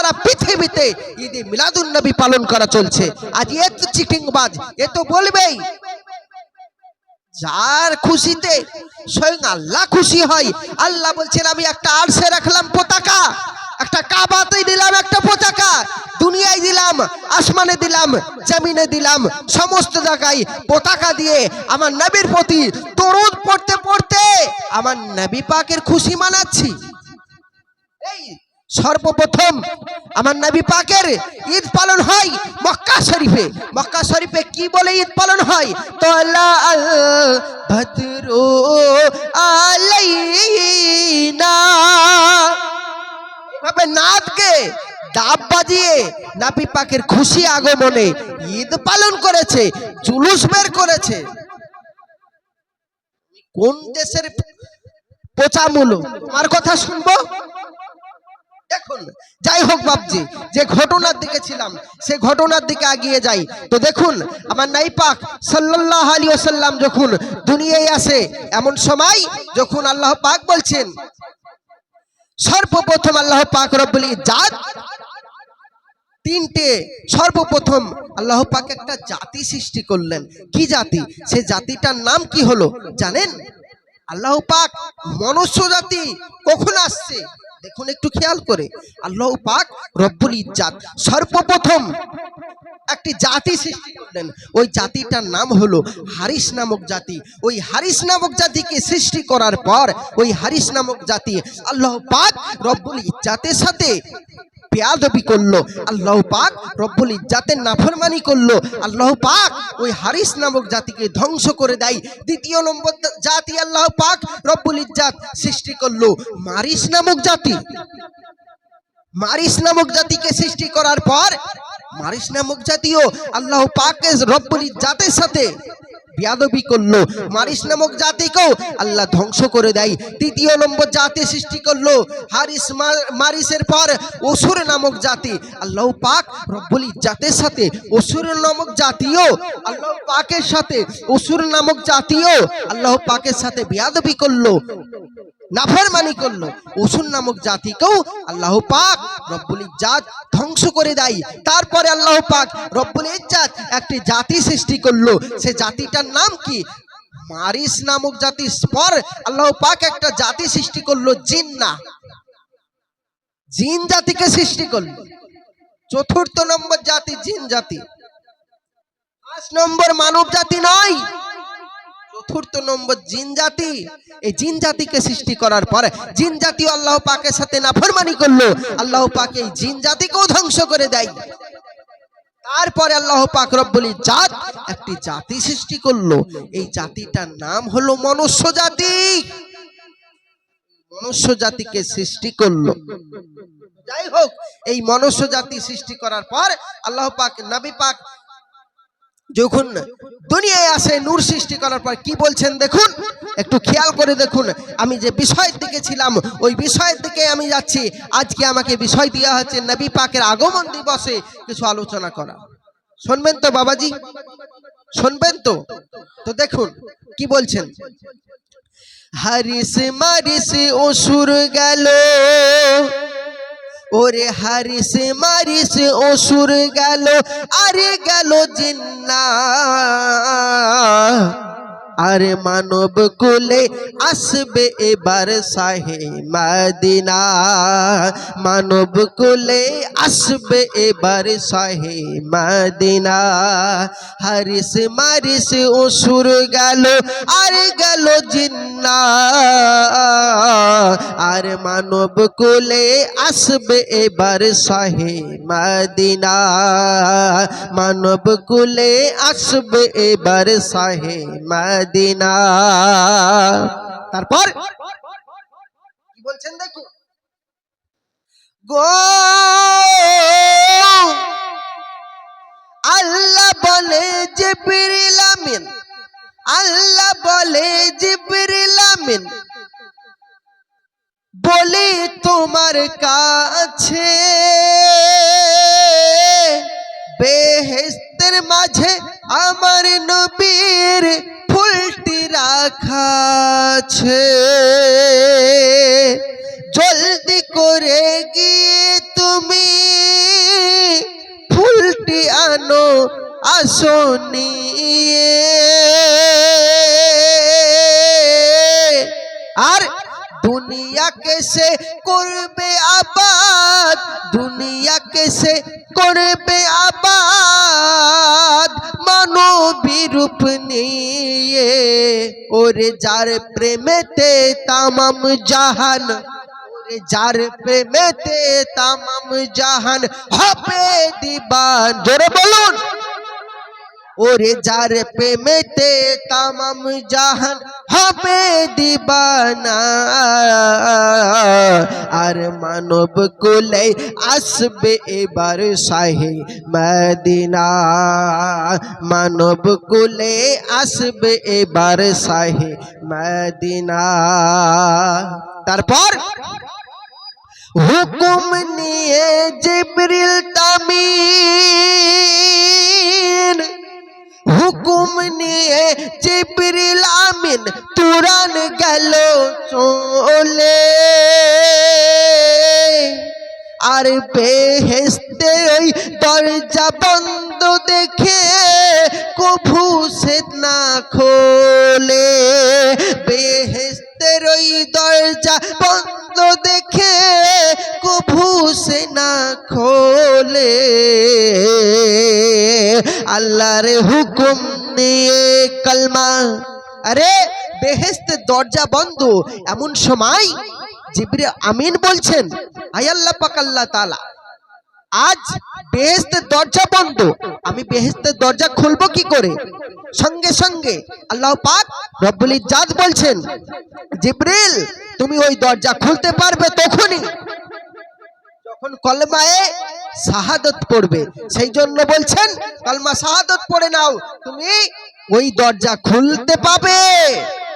সারা পৃথিবীতে ঈদে মিলাদুন নবী পালন করা চলছে। আজ এ তো চিটিংবাজ, এ তো বলবেই যার খুশিতে স্বয়ং আল্লাহ খুশি হয়। আল্লাহ বলছেন আমি একটা আরশে রাখলাম পতাকা, একটা কাবাতে দিলাম একটা পতাকা, দুনিয়ায় দিলাম, আসমানে দিলাম, জমিনে দিলাম, সমস্ত জায়গায় পতাকা দিয়ে আমার নবীর প্রতি দরুদ পড়তে পড়তে আমার নবী পাকের খুশি মানাচ্ছি। এই সর্বপ্রথম আমার নবী পাকের ঈদ পালন হয় মক্কা শরীফে। মক্কা শরীফে কি বলে ঈদ পালন হয়? তোলা আল বদরু আলাইনা, এভাবে নাচকে ডাব বাজিয়ে নবী পাকের খুশি আগমনে ঈদ পালন করেছে, জুলুস বের করেছে। কোন দেশের পোচামূলো তোমার কথা শুনবো? দেখুন, যাই হোক বাবজি, যে ঘটনার দিকে ছিলাম সে ঘটনার দিকে এগিয়ে যাই। তো দেখুন, আমার নবী পাক সাল্লাল্লাহু আলাইহি ওয়াসাল্লাম যখন দুনিয়ায় আসে, এমন সময় যখন আল্লাহ পাক বলছেন, সর্বপ্রথম আল্লাহ পাক রব্বুল ইজ্জাত তিনটে, সর্বপ্রথম আল্লাহ পাক একটা জাতি সৃষ্টি করলেন। কি জাতি? সে জাতিটার নাম কি হলো জানেন? আল্লাহ পাক মনুষ্য জাতি কখন আসছে দেখুন একটু খেয়াল করে। আল্লাহ পাক রব্বুল ইজ্জাত সর্বপ্রথম একটি জাতি সৃষ্টি করলেন, ওই জাতিটার নাম হলো হারিস নামক জাতি। ওই হারিস নামক জাতিকে সৃষ্টি করার পর ওই হারিস নামক জাতি আল্লাহ পাক রব্বুল ইজ্জাতের সাথে বেয়াদবি করলো, আল্লাহ পাক রব্বুল ইজ্জাতের নাফরমানি করলো। আল্লাহ পাক ওই হারিস নামক জাতিকে ধ্বংস করে দেয়। দ্বিতীয় নম্বর জাতি আল্লাহ পাক রব্বুল ইজ্জাত সৃষ্টি করলো মারিস নামক জাতি। মারিস নামক জাতিকে সৃষ্টি করার পর মারিস নামক জাতিও আল্লাহ পাকের রব্বুল ইজ্জাতের সাথে বেয়াদবি করলো, মারিস নামক জাতিকেও আল্লাহ ধ্বংস করে দেয়। তৃতীয় নম্বর জাতি সৃষ্টি করলো হারিস মারিসের পর অসুর নামক জাতি। আল্লাহ পাক রব্বুল ইজ্জাতের সাথে অসুর নামক জাতিও আল্লাহ পাকের সাথে অসুর নামক জাতিও আল্লাহ পাকের সাথে বেয়াদবি করলো, নাফরমানি করলো। অসুর নামক জাতিকেও আল্লাহ পাক রব্বুল ইজ্জাত ধ্বংস করে দেয়। তারপরে আল্লাহ পাক রব্বুল ইজ্জাত একটি জাতি সৃষ্টি করলো, সে জাতিটার নাম কি? মারিস নামক জাতির পর আল্লাহ পাক একটা জাতি সৃষ্টি করলো জিন্না, জিন জাতিকে সৃষ্টি করলো। চতুর্থ নম্বর জাতি জিন জাতি। 5 নম্বর মানব জাতি নয়, চতুর্থ নম্বর জিন জাতি। এই জিন জাতিকে সৃষ্টি করার পর জিন জাতি আল্লাহ পাকের সাথে নাফরমানি করলো, আল্লাহ পাক এই জিন জাতিকেও ধ্বংস করে দেয়। তারপরে আল্লাহ পাক রব্বুল ইজ্জাত একটি জাতি সৃষ্টি করলো, এই জাতিটার নাম হলো মনুষ্য জাতি। মনুষ্য জাতিকে সৃষ্টি করলো। যাই হোক, এই মনুষ্য জাতি সৃষ্টি করার পর আল্লাহ পাক নবী পাক যখন দুনিয়ায় আসে, নূর সৃষ্টি করার পর কি বলছেন দেখুন, একটু খেয়াল করে দেখুন। আমি যে বিষয়ের দিকে ছিলাম ওই বিষয়ের দিকে আমি যাচ্ছি। আজকে আমাকে বিষয় দেওয়া হচ্ছে নবী পাকের আগমন দিবসে কিছু আলোচনা করা। শুনবেন তো বাবাজি, শুনবেন তো? তো দেখুন কি বলছেন, হারিস মারিস অসুর গেল, ওরে হারিস মারিস অসুর গেল, আরে গেল জিন্না, আরে মানব কুলে আসবে এবার শাহে মদিনা, মানব কুলে আসবে এবার শাহে মদিনা। হারিস মারিস অসুর গেল, আরে গেল জিন্না, আর মানব কুলে আসবে এবার শাহে মদিনা, মানব কুলে আসবে এবার শাহে মদিনা। তারপর কি বলছেন দেখুন, গো আল্লাহ বলে জিবরিল আমিন, আল্লাহ বলে জিবরিল আমিন, বলি তোমার কাছে বেহেশতের মাঝে আমার নবীর ফুলটি রাখা আছে, জলদি করে গিয়ে তুমি জানো আসনি আর দুনিয়াকে সে করবে আবাদ দুনিয়াকে সে করবে আবাদ মানবী রূপ নিয়ে ওরে যার প্রেমেতে তামাম জাহান ওরে যার প্রেমেতে তামাম জাহান হবে দিবান জোরে বলুন ওরে যার প্রেমেতে তামাম জাহান হবে দিবানা আর মানব কুলে আসবে এবার শাহে মদিনা মানব কুলে আসবে এবার শাহে মদিনা তারপর হুকুম নিয়ে জিবরিল তামিন হুকুম নিয়ে জিবরিল আমিন তুরান গেল চলে আর বেহেশতে ওই দরজা বন্ধ দেখে কভু সে না খোলে বেহেশতের ওই দরজা বন্ধ দেখে কভু সে না খোলে আল্লাহর হুকুম নিয়ে কলমা আরে বেহেশতের দরজা বন্ধ এমন সময় জিবরিল আমিন বলছেন আয় আল্লাহ পাক আল্লাহ তাআলা আজ বেহেশতের দরজা বন্ধ আমি বেহেশতের দরজা খুলবো কি করে সঙ্গে সঙ্গে আল্লাহ পাক রব্বুল ইজ্জাত বলছেন জিবরিল তুমি ওই দরজা খুলতে পারবে তখনই যখন কলমায়ে শাহাদাত পড়বে সেই জন্য বলছেন কলমা শাহাদাত পড়ে নাও তুমি ওই দরজা খুলতে পাবে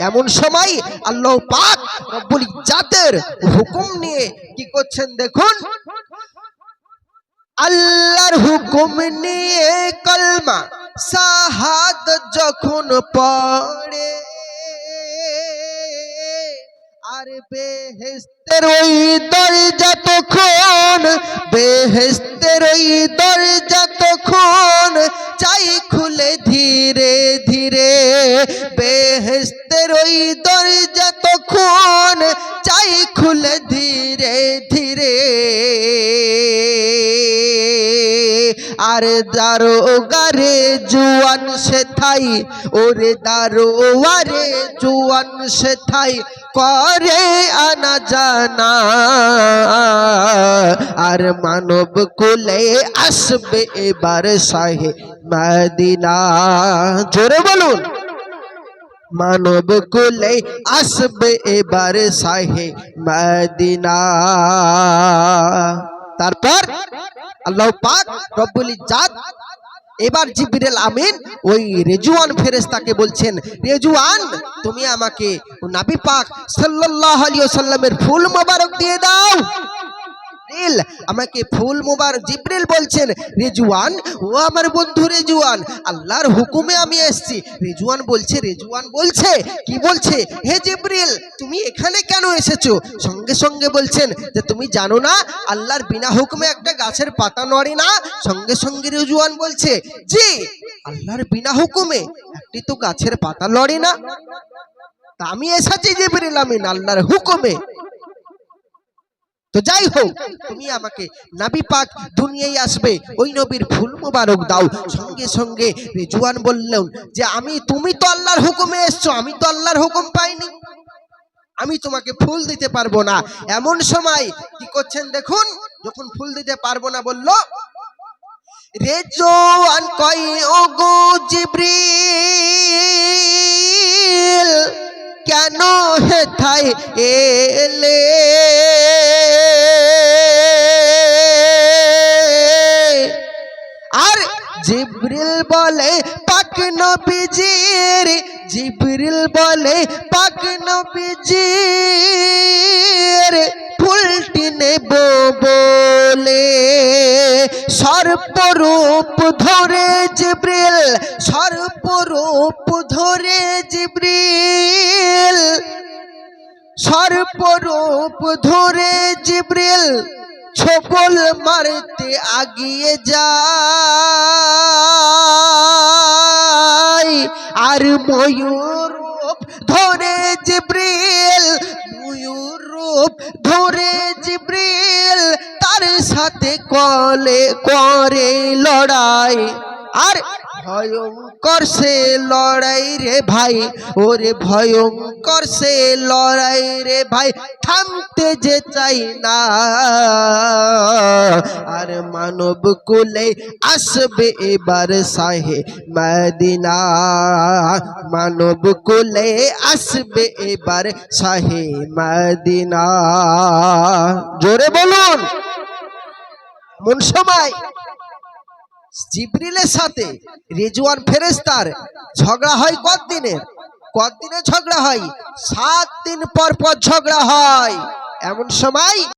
এমন সময় আল্লাহ পাক রব্বুল ইজ্জাতের হুকুম নিয়ে কি করছেন দেখুন আল্লাহর হুকুম নিয়ে কলমা শাহাদাত যখন পড়ে আর বেহেশতের ওই দরজা তখন বেহেশতের ওই দরজা তখন চাই খুলে ধীরে ধীরে বেহেশতের ওই দরজা তখন চাই খুলে ধীরে ধীরে আর দারোগারে জুয়ান সে থাই ওরে দারোয়ারে জুয়ান সে থাই করে আনা জানা আর মানব কুলে আসবে এবার শাহে মদিনা জোরে বলুন মানব কুলে আসবে এবার শাহে মদিনা তারপর আল্লাহ পাক রব্বুল ইজ্জাত এবার জিবরিল আমিন ওই রেজওয়ান ফেরেশতাকে বলছেন রেজওয়ান তুমি আমাকে নবী পাক সাল্লাল্লাহু আলাইহি ওয়াসাল্লামের ফুল মোবারক দিয়ে দাও জিবরিল আমাকে ফুল মোবারক জিবরিল বলছেন রেজওয়ান ও আমার বন্ধু রেজওয়ান আল্লাহর হুকুমে আমি এসেছি রেজওয়ান বলছে কি বলছে হে জিবরিল তুমি এখানে কেন এসেছো সঙ্গে সঙ্গে বলছেন যে তুমি জানো না আল্লাহর বিনা হুকুমে একটা গাছের পাতা নড়ে না সঙ্গে সঙ্গে রেজওয়ান বলছে জি আল্লাহর বিনা হুকুমে একটি তো গাছের পাতা নড়ে না তা আমি এসেছি জিবরিল আমিন আল্লাহর হুকুমে তো যাই হোক তুমি আমাকে নবী পাক দুনিয়ায় আসবে ওই নবীর ফুল মোবারক দাও সঙ্গে সঙ্গে রেজওয়ান বললেন যে তুমি তো আল্লাহর হুকুমে এসছো আমি তো আল্লাহর হুকুম পাইনি আমি তোমাকে ফুল দিতে পারবো না এমন সময় কি করছেন দেখুন যখন ফুল দিতে পারবো না বলল রেজওয়ান কই ওগো জিবরিল কেন হেথায় এলে আর জিবরিল বলে পাক নবীজির জিবরিল বলে পাক নবীজির ফুলটি নেব বলে সর্পরূপ ধরে জিবরিল সর্পরূপ ধরে জিবরিল সর্পরূপ ধরে জিবরিল ছোবল মারতে আগিয়ে যায় আর ময়ূর রূপ ধরে জিবরিল, ময়ূর রূপ ধরে জিবরিল তার সাথে করে লড়াই। আর ভয়ঙ্কর সে লড়াই রে ভাই, ওরে ভয়ঙ্কর সে লড়াই রে ভাই, থামতে যে চাই না। আর মানব কুলে আসবে এবার শাহে মদিনা, মানব কুলে আসবে এবার শাহে মদিনা। জোরে বলুন। এমন সময় জিবরিলের সাথে রিজওয়ান ফেরেশতার ঝগড়া হয়। কতদিনে ঝগড়া হয়? 7 দিন পর পর ঝগড়া হয়। এমন সময়